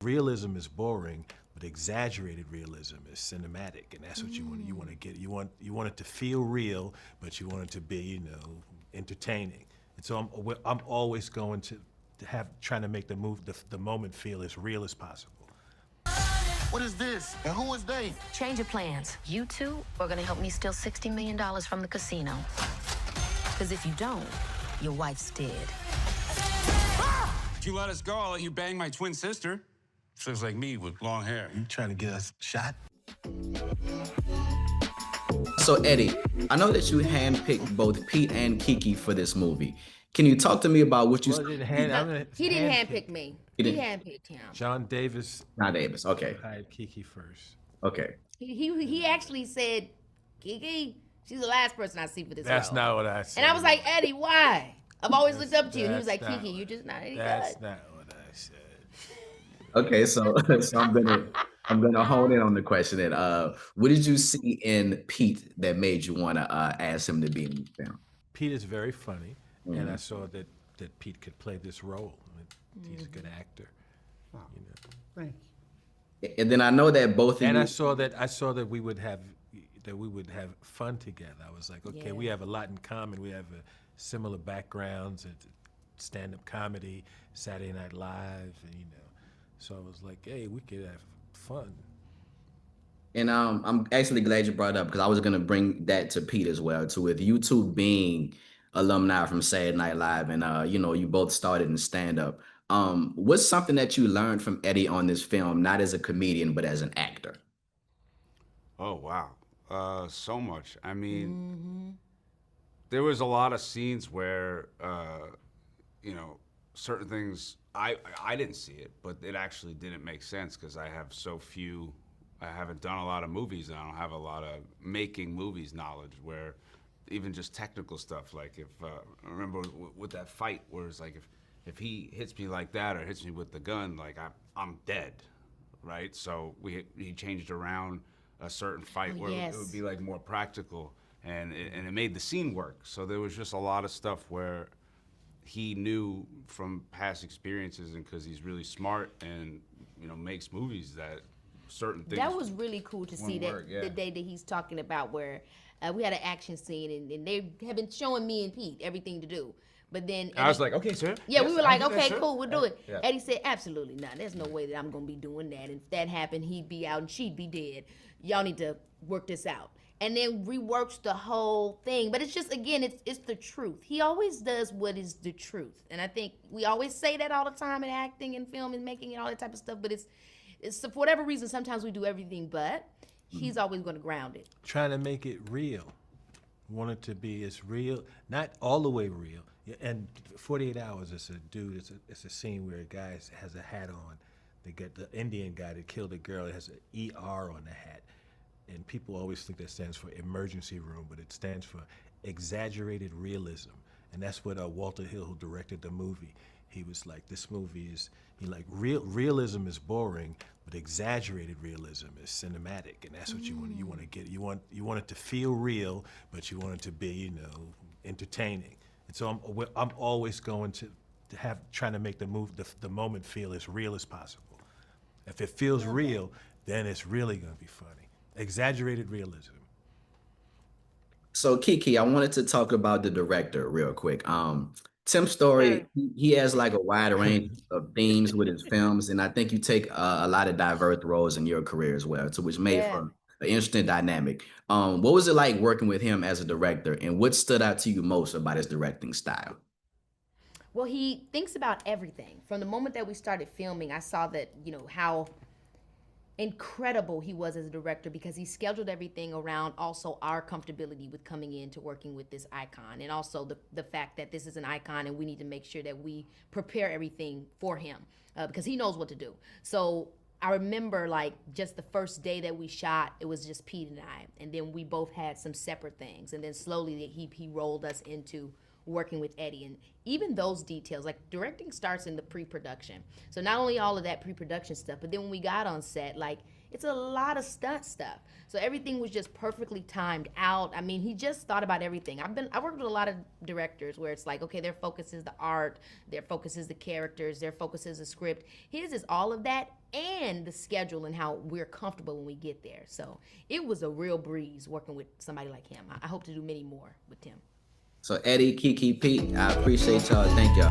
Realism is boring, but exaggerated realism is cinematic, and that's what you want. You want to get. You want it to feel real, but you want it to be, entertaining. And so I'm always going to have trying to make the moment feel as real as possible. What is this? And who is they? Change of plans. You two are gonna help me steal $60 million from the casino. Because if you don't, your wife's dead. If you let us go, I'll let you bang my twin sister. She looks like me with long hair. You trying to get us shot? So Eddie, I know that you handpicked both Pete and Keke for this movie. Can you talk to me about what you? Well, He didn't handpick me. He handpicked him. John Davis. John Davis. Okay. Hired Keke first. Okay. He actually said, Keke, she's the last person I see for this That's role. not what I said. And I was like, Eddie, why? I've always looked up to you. And he was like, That's Keke, you just not any That's good. not what I said. Okay. So I'm gonna hone in on the question that what did you see in Pete that made you want to ask him to be in the film? Pete is very funny, and I saw that Pete could play this role. He's a good actor. Thank you. And then I know that both of And you. I saw that we would have fun together. I was like, okay, we have a lot in common. We have similar backgrounds and stand-up comedy, Saturday Night Live, and so I was like, hey, we could have fun. And I'm actually glad you brought it up because I was gonna bring that to Pete as well too. With you two being alumni from Saturday Night Live, and you both started in stand-up. What's something that you learned from Eddie on this film, not as a comedian but as an actor? Oh, wow. So much. I mean, there was a lot of scenes where, certain things, I didn't see it, but it actually didn't make sense because I haven't done a lot of movies and I don't have a lot of making movies knowledge where even just technical stuff, like if, I remember with that fight where it's like if he hits me like that or hits me with the gun, like I'm dead, right? So he changed around a certain fight where it would be like more practical and it made the scene work. So there was just a lot of stuff where he knew from past experiences and because he's really smart and makes movies that certain things. That was really cool to see that the day that he's talking about where we had an action scene and they have been showing me and Pete everything to do. But then Eddie, I was like, okay, sir. Yeah, Yes, we were I'll like, do that, okay, sir. cool, we'll do it. Yeah. Eddie said, absolutely not. There's no way that I'm gonna be doing that. And if that happened, he'd be out and she'd be dead. Y'all need to work this out. And then reworks the whole thing. But it's just, again, it's the truth. He always does what is the truth. And I think we always say that all the time in acting and film and making and all that type of stuff. But it's for whatever reason, sometimes we do everything, but he's always gonna ground it. Trying to make it real. Want it to be as real, not all the way real. And 48 Hours, it's a scene where a guy has a hat on. They get the Indian guy that killed a girl. It has an ER on the hat. And people always think that stands for emergency room, but it stands for exaggerated realism. And that's what Walter Hill, who directed the movie, he was like, this movie is, realism is boring, but exaggerated realism is cinematic. And that's what you want to get. You want it to feel real, but you want it to be, entertaining. And so I'm always going to trying to make the moment feel as real as possible. If it feels real, then it's really going to be funny. Exaggerated realism. So Keke, I wanted to talk about the director real quick. Tim Story, he has like a wide range of themes with his films, and I think you take a lot of diverse roles in your career as well, so which made for an interesting dynamic. What was it like working with him as a director, and what stood out to you most about his directing style? Well, he thinks about everything. From the moment that we started filming, I saw that, how incredible he was as a director because he scheduled everything around also our comfortability with coming into working with this icon, and also the fact that this is an icon and we need to make sure that we prepare everything for him because he knows what to do. So I remember like just the first day that we shot, it was just Pete and I, and then we both had some separate things, and then slowly he rolled us into working with Eddie. And even those details, like directing starts in the pre-production. So not only all of that pre-production stuff, but then when we got on set, like, it's a lot of stunt stuff. So everything was just perfectly timed out. I mean, he just thought about everything. I worked with a lot of directors where it's like, okay, their focus is the art, their focus is the characters, their focus is the script. His is all of that and the schedule and how we're comfortable when we get there. So it was a real breeze working with somebody like him. I hope to do many more with him. So Eddie, Keke, Pete, I appreciate y'all. Thank y'all.